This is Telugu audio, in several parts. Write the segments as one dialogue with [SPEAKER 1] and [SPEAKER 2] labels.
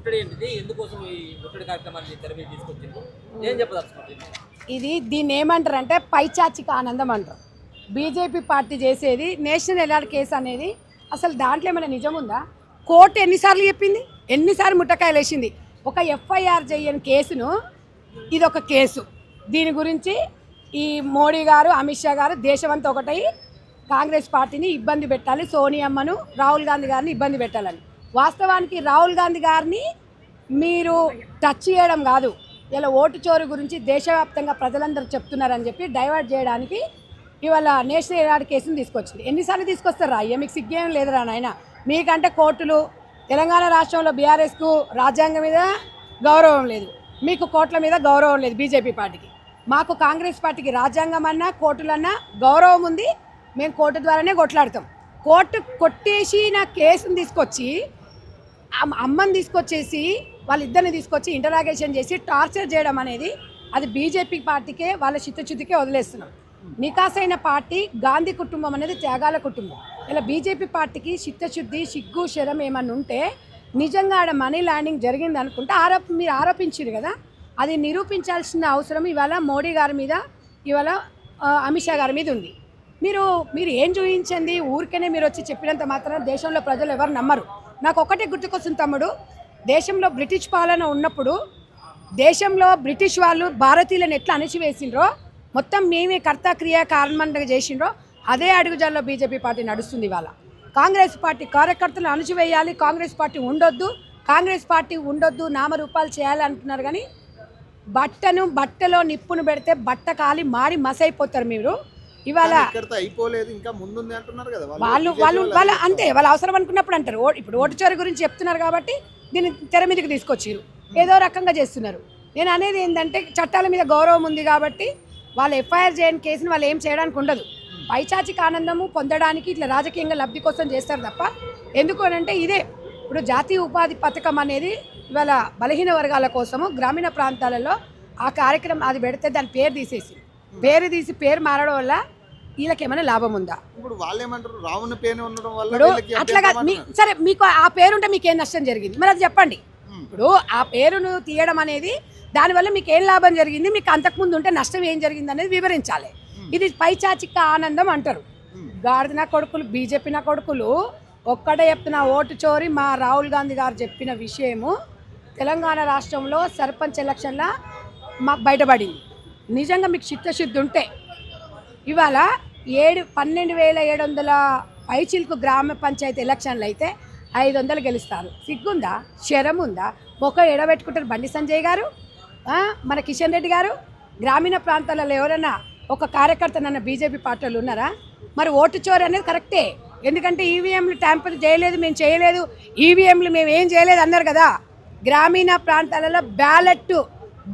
[SPEAKER 1] ముట్టడి ఏంటిది? ఎందుకోసం ఈ ముట్టడి కార్యక్రమాన్ని తెర మీద తీసుకొచ్చింది? ఏం చెప్పదలుచుకుంటుంది?
[SPEAKER 2] దీన్ని ఏమంటారంటే పైచాచిక ఆనందం అంటారు. బీజేపీ పార్టీ చేసేది నేషనల్ ఎలాడ్ కేసు అనేది అసలు దాంట్లో ఏమైనా నిజం ఉందా? కోర్టు ఎన్నిసార్లు చెప్పింది, ఎన్నిసార్లు ముట్టకాయలు వేసింది. ఒక ఎఫ్ఐఆర్ చేయని కేసును ఇది ఒక కేసు. దీని గురించి ఈ మోడీ గారు, అమిత్ షా గారు దేశమంతా ఒకటై కాంగ్రెస్ పార్టీని ఇబ్బంది పెట్టాలి, సోనియమ్మను, రాహుల్ గాంధీ గారిని ఇబ్బంది పెట్టాలని. వాస్తవానికి రాహుల్ గాంధీ గారిని మీరు టచ్ చేయడం కాదు, ఇలా ఓటు చోరీ గురించి దేశవ్యాప్తంగా ప్రజలందరూ చెప్తున్నారని చెప్పి డైవర్ట్ చేయడానికి ఇవాళ నేషనల్ ఎలాడ్ కేసును తీసుకొచ్చింది. ఎన్నిసార్లు తీసుకొస్తారా? అయ్యా మీకు సిగ్గేం లేదురా నాయన. మీకంటే కోర్టులు, తెలంగాణ రాష్ట్రంలో బీఆర్ఎస్కు రాజ్యాంగం మీద గౌరవం లేదు, మీకు కోర్టుల మీద గౌరవం లేదు బీజేపీ పార్టీకి. మాకు కాంగ్రెస్ పార్టీకి రాజ్యాంగం అన్నా కోర్టులన్నా గౌరవం ఉంది. మేము కోర్టు ద్వారానే కొట్లాడతాం. కోర్టు కొట్టేసిన కేసును తీసుకొచ్చి అమ్మని తీసుకొచ్చేసి వాళ్ళిద్దరిని తీసుకొచ్చి ఇంటరాగేషన్ చేసి టార్చర్ చేయడం అనేది అది బీజేపీ పార్టీకే, వాళ్ళ చిత్తశుద్ధికే వదిలేస్తున్నాం. నికాసైన పార్టీ గాంధీ కుటుంబం అనేది త్యాగాల కుటుంబం. ఇలా బీజేపీ పార్టీకి చిత్తశుద్ధి, సిగ్గు, శరం ఏమన్నా ఉంటే నిజంగా ఆడ మనీ ల్యాండింగ్ జరిగింది అనుకుంటే మీరు ఆరోపించారు కదా, అది నిరూపించాల్సిన అవసరం ఇవాళ మోడీ గారి మీద, ఇవాళ అమిత్ షా గారి మీద ఉంది. మీరు ఏం చూపించండి, ఊరికనే మీరు వచ్చి చెప్పినంత మాత్రం దేశంలో ప్రజలు ఎవరు నమ్మరు. నాకు ఒక్కటే గుర్తుకొస్తుంది తమ్ముడు, దేశంలో బ్రిటిష్ పాలన ఉన్నప్పుడు దేశంలో బ్రిటిష్ వాళ్ళు భారతీయులను ఎట్లా అణిచివేసిండ్రో, మొత్తం మేమే కర్త క్రియ కారణంగా చేసిండ్రో అదే అడుగుజాల్లో బీజేపీ పార్టీ నడుస్తుంది. ఇవాళ కాంగ్రెస్ పార్టీ కార్యకర్తలు అణచివేయాలి, కాంగ్రెస్ పార్టీ ఉండొద్దు, నామరూపాలు చేయాలి అంటున్నారు. కానీ బట్టలో నిప్పును పెడితే బట్ట కాలి మాడి మసైపోతారు మీరు. ఇవాళ వాళ్ళు అంతే, వాళ్ళు అవసరం అనుకున్నప్పుడు అంటారు. ఇప్పుడు ఓటు చోరీ గురించి చెప్తున్నారు కాబట్టి దీన్ని తెర మీదకి తీసుకొచ్చారు, ఏదో రకంగా చేస్తున్నారు. నేను అనేది ఏంటంటే చట్టాల మీద గౌరవం ఉంది కాబట్టి వాళ్ళు ఎఫ్ఐఆర్ చేయని కేసుని వాళ్ళు ఏం చేయడానికి ఉండదు. పైచాచిక ఆనందము పొందడానికి ఇట్లా రాజకీయంగా లబ్ధి కోసం చేస్తారు తప్ప ఎందుకు అనంటే ఇదే ఇప్పుడు జాతీయ ఉపాధి పథకం అనేది ఇవాళ బలహీన వర్గాల కోసము గ్రామీణ ప్రాంతాలలో ఆ కార్యక్రమం అది పెడితే దాని పేరు తీసి పేరు మారడం వల్ల వీళ్ళకి ఏమైనా లాభం ఉందా?
[SPEAKER 3] ఇప్పుడు వాళ్ళు ఏమంటారు, రావణ పేరు ఉండడం వల్ల
[SPEAKER 2] అట్లాగా సరే, మీకు ఆ పేరుంటే మీకు ఏం నష్టం జరిగింది మరి అది చెప్పండి. ఇప్పుడు ఆ పేరును తీయడం అనేది దానివల్ల మీకు ఏం లాభం జరిగింది, మీకు అంతకుముందు ఉంటే నష్టం ఏం జరిగింది అనేది వివరించాలి. ఇది పైచాచిక ఆనందం అంటారు. గాడిద కొడుకులు, బీజేపీ నా కొడుకులు ఒక్కటే చెప్తున్న ఓటు చోరీ. మా రాహుల్ గాంధీ గారు చెప్పిన విషయము తెలంగాణ రాష్ట్రంలో సర్పంచ్ ఎలక్షన్లో మాకు బయటపడింది. నిజంగా మీకు చిత్తశుద్ధి ఉంటే ఇవాళ 12,700 పైచిలకు గ్రామ పంచాయతీ ఎలక్షన్లు అయితే 500 గెలుస్తారు. సిగ్గుందా, శరం ఉందా? మొక్క ఎడబెట్టుకుంటారు బండి సంజయ్ గారు, మన కిషన్ రెడ్డి గారు. గ్రామీణ ప్రాంతాలలో ఎవరైనా ఒక కార్యకర్త నన్న బీజేపీ పార్టీలు ఉన్నారా? మరి ఓటు చోరీ అనేది కరెక్టే, ఎందుకంటే ఈవీఎంలు ట్యాంపర్ చేయలేదు, మేము చేయలేదు, ఈవీఎంలు మేము ఏం చేయలేదు అన్నారు కదా. గ్రామీణ ప్రాంతాలలో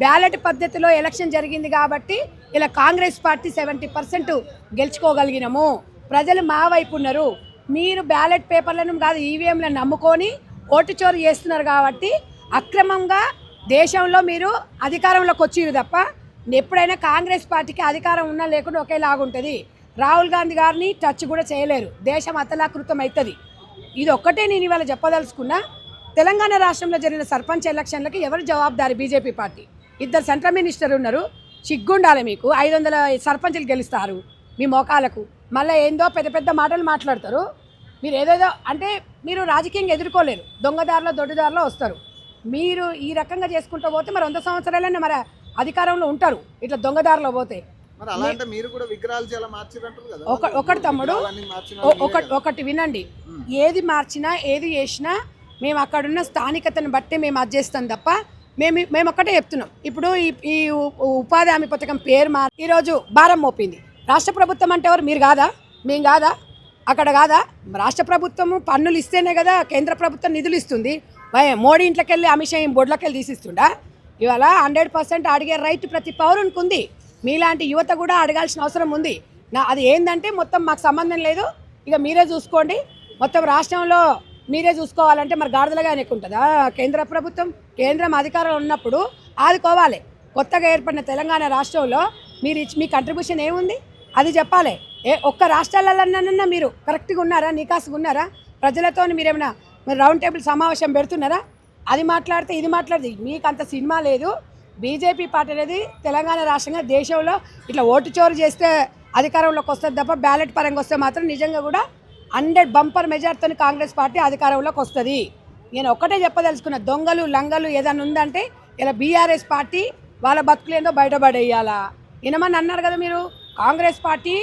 [SPEAKER 2] బ్యాలెట్ పద్ధతిలో ఎలక్షన్ జరిగింది కాబట్టి ఇలా కాంగ్రెస్ పార్టీ 70% గెలుచుకోగలిగినాము. ప్రజలు మా వైపు ఉన్నారు. మీరు బ్యాలెట్ పేపర్లను కాదు ఈవీఎంలను నమ్ముకొని ఓటు చోరీ చేస్తున్నారు కాబట్టి అక్రమంగా దేశంలో మీరు అధికారంలోకి వచ్చిరు తప్ప ఎప్పుడైనా కాంగ్రెస్ పార్టీకి అధికారం ఉన్నా లేకుండా ఒకేలాగుంటుంది. రాహుల్ గాంధీ గారిని టచ్ కూడా చేయలేరు, దేశం అతలాకృతం అవుతుంది. ఇది ఒక్కటే నేను ఇవాళ చెప్పదలుచుకున్నా. తెలంగాణ రాష్ట్రంలో జరిగిన సర్పంచ్ ఎలక్షన్లకి ఎవరు జవాబుదారి? BJP party. 2 సెంట్రల్ మినిస్టర్ ఉన్నారు, సిగ్గుండాలి మీకు. 500 సర్పంచులు గెలుస్తారు మీ మోకాలకు, మళ్ళీ ఏందో పెద్ద పెద్ద మాటలు మాట్లాడతారు. మీరు ఏదేదో అంటే మీరు రాజకీయంగా ఎదుర్కోలేరు, దొంగదారిలో దొడ్డిదారిలో వస్తారు. మీరు ఈ రకంగా చేసుకుంటూ పోతే మరి 100 సంవత్సరాలైనా మరి అధికారంలో ఉంటారు. ఇట్లా దొంగదారిలో పోతే ఒకటి తమ్ముడు, ఒకటి వినండి, ఏది మార్చినా ఏది చేసినా మేము అక్కడున్న స్థానికతను బట్టి మేము అది చేస్తాం తప్ప మేము ఒక్కటే చెప్తున్నాం. ఇప్పుడు ఈ ఉపాధి హామీ పథకం పేరు మారి ఈరోజు భారం మోపింది. రాష్ట్ర ప్రభుత్వం అంటే ఎవరు? మీరు కాదా? మేము కాదా? అక్కడ కాదా? రాష్ట్ర ప్రభుత్వము పన్నులు ఇస్తేనే కదా కేంద్ర ప్రభుత్వం నిధులు ఇస్తుంది. మోడీ ఇంట్లోకి వెళ్ళి అమిత్ షా బొడ్లోకి వెళ్ళి తీసిస్తుండా? ఇవాళ 100% అడిగే రైట్ ప్రతి పౌరునికి ఉంది. మీలాంటి యువత కూడా అడగాల్సిన అవసరం ఉంది. అది ఏంటంటే మొత్తం మాకు సంబంధం లేదు, ఇక మీరే చూసుకోండి, మొత్తం రాష్ట్రంలో మీరే చూసుకోవాలంటే మరి గాడిదలుగా అనుకుంటుందా కేంద్ర ప్రభుత్వం? కేంద్రం అధికారంలో ఉన్నప్పుడు ఆదుకోవాలి. కొత్తగా ఏర్పడిన తెలంగాణ రాష్ట్రంలో మీ కంట్రిబ్యూషన్ ఏముంది అది చెప్పాలి. ఒక్క రాష్ట్రాలన్నా మీరు కరెక్ట్గా ఉన్నారా, నికాసుగా ఉన్నారా? ప్రజలతో మీరేమైనా రౌండ్ టేబుల్ సమావేశం పెడుతున్నారా? అది మాట్లాడితే ఇది మాట్లాడితే మీకు అంత సినిమా లేదు. బీజేపీ పార్టీ అనేది తెలంగాణ రాష్ట్రంగా దేశంలో ఇట్లా ఓటు చోరు చేస్తే అధికారంలోకి వస్తుంది తప్ప బ్యాలెట్ పరంగా వస్తే మాత్రం నిజంగా కూడా 100 బంపర్ మెజార్టీతో కాంగ్రెస్ పార్టీ అధికారంలోకి వస్తుంది. నేను ఒక్కటే చెప్పదలుచుకున్న, దొంగలు లంగలు ఏదైనా ఉందంటే ఇలా బీఆర్ఎస్ పార్టీ వాళ్ళ బతుకులేందో బయటపడేయాలా. వినమని అన్నారు కదా మీరు, కాంగ్రెస్ పార్టీ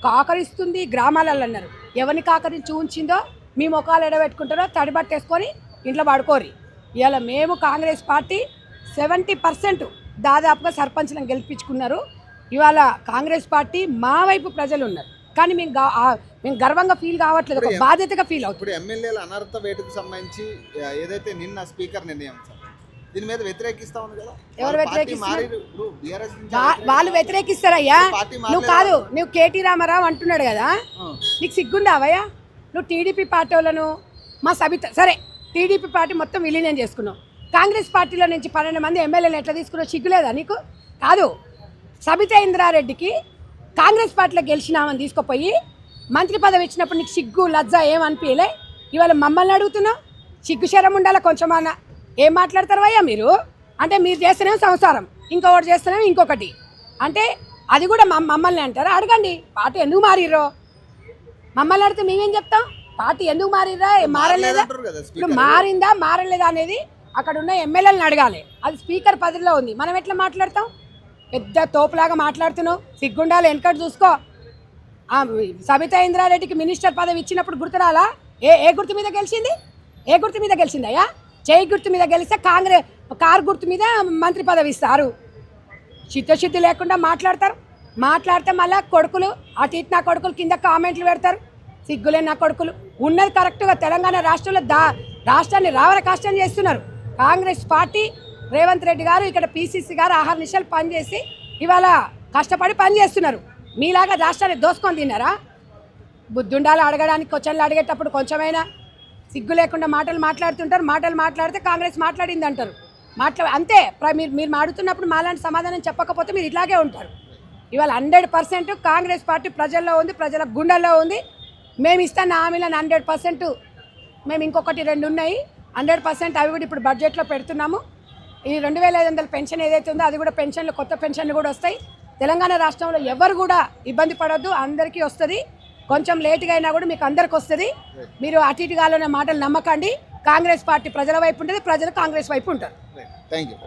[SPEAKER 2] కాకరిస్తుంది గ్రామాలలో అన్నారు. ఎవరిని కాకరించి ఉంచిందో మీ ముఖాలు ఎడబెట్టుకుంటారో తడిబట్టేసుకొని ఇంట్లో పడుకోరి. ఇలా మేము కాంగ్రెస్ పార్టీ 70% దాదాపుగా సర్పంచ్లను గెలిపించుకున్నారు. ఇవాళ కాంగ్రెస్ పార్టీ మా వైపు ప్రజలు ఉన్నారు. కానీ మేము గర్వంగా ఫీల్ కావట్లేదు, ఒక బాధ్యతగా ఫీల్ అవుతుంది.
[SPEAKER 3] ఇప్పుడు ఎమ్మెల్యేల అనర్హత వేటుకు సంబంధించి ఏదైతే నిన్న స్పీకర్ నిర్ణయం సార్ దీని మీద వ్యతిరేకిస్తా ఉంది కదా,
[SPEAKER 2] ఎవరు వ్యతిరేకిస్తారు?
[SPEAKER 3] BRS
[SPEAKER 2] వాళ్ళు వ్యతిరేకిస్తారయ్యా. నువ్వు కాదు, నువ్వు కేటీ రామారావు అంటున్నాడు కదా, నీకు సిగ్గుండావయ్యా? నువ్వు టీడీపీ పార్టీ వాళ్ళను మా సబిత సరే టీడీపీ పార్టీ మొత్తం విలీనం చేసుకున్నావు. కాంగ్రెస్ పార్టీలో నుంచి 12 మంది ఎమ్మెల్యేలు ఎట్లా తీసుకున్నావు? సిగ్గులేదా నీకు? కాదు, సబితా ఇంద్రారెడ్డికి కాంగ్రెస్ పార్టీలో గెలిచినామని తీసుకుపోయి మంత్రి పదవి ఇచ్చినప్పుడు నీకు సిగ్గు లజ్జ ఏమనిపించలే? ఇవాళ మమ్మల్ని అడుగుతున్నావు? సిగ్గు శరం ఉండాలా కొంచెమన్నా. ఏం మాట్లాడతారవయ్యా మీరు? అంటే మీరు చేస్తేనేమో సంసారం, ఇంకొకటి చేస్తేనేమో ఇంకొకటి, అంటే అది కూడా మమ్మల్ని అంటారా? అడగండి, పార్టీ ఎందుకు మారిర్రో. మమ్మల్ని అడిగితే మేమేం చెప్తాం? పార్టీ ఎందుకు మారిర్రా, మారలేదా? ఇప్పుడు మారిందా మారలేదా అనేది అక్కడ ఉన్న ఎమ్మెల్యేలను అడగాలి. అది స్పీకర్ పదవిలో ఉంది, మనం ఎట్లా మాట్లాడతాం? పెద్ద తోపులాగా మాట్లాడుతున్నావు, సిగ్గుండాలి, వెనకటి చూసుకో. సబితా ఇంద్రారెడ్డికి మినిస్టర్ పదవి ఇచ్చినప్పుడు గుర్తురాలా? ఏ గుర్తు మీద గెలిచింది? ఏ గుర్తు మీద గెలిచిందయ్యా? చేయి గుర్తు మీద గెలిస్తే కారు గుర్తు మీద మంత్రి పదవి ఇస్తారు. చిత్తశుద్ధి లేకుండా మాట్లాడతారు. మాట్లాడితే మళ్ళీ కొడుకులు అటు ఇటు నా కొడుకులు కింద కామెంట్లు పెడతారు. సిగ్గులే నా కొడుకులు. ఉన్నది కరెక్ట్గా తెలంగాణ రాష్ట్రంలో రాష్ట్రాన్ని రావణ కష్టం చేస్తున్నారు. కాంగ్రెస్ పార్టీ రేవంత్ రెడ్డి గారు ఇక్కడ PCC గారు ఆహార నిశలు పనిచేసి ఇవాళ కష్టపడి పనిచేస్తున్నారు. మీలాగా రాష్ట్రాన్ని దోసుకొని తిన్నారా? బుద్ధుండాలి అడగడానికి, క్వశ్చన్లు అడిగేటప్పుడు కొంచెమైనా సిగ్గు లేకుండా మాటలు మాట్లాడుతుంటారు. మాటలు మాట్లాడితే కాంగ్రెస్ మాట్లాడింది అంటారు. అంతే. మీరు మాడుతున్నప్పుడు మాలాంటి సమాధానం చెప్పకపోతే మీరు ఇట్లాగే ఉంటారు. ఇవాళ 100% కాంగ్రెస్ పార్టీ ప్రజల్లో ఉంది, ప్రజల గుండెల్లో ఉంది. మేము ఇస్తాను హామీలను 100%. మేము ఇంకొకటి 2 ఉన్నాయి, 100% అవి కూడా ఇప్పుడు బడ్జెట్లో పెడుతున్నాము. ఈ 2500 పెన్షన్ ఏదైతే ఉందో అది కూడా పెన్షన్లు, కొత్త పెన్షన్లు కూడా వస్తాయి. తెలంగాణ రాష్ట్రంలో ఎవరు కూడా ఇబ్బంది పడొద్దు, అందరికీ వస్తుంది. కొంచెం లేట్గా అయినా కూడా మీకు అందరికి వస్తుంది. మీరు అటు ఇటుగాలోనే మాటలు నమ్మకండి. కాంగ్రెస్ పార్టీ ప్రజల వైపు ఉంటుంది, ప్రజలు కాంగ్రెస్ వైపు ఉంటారు.
[SPEAKER 3] Thank you.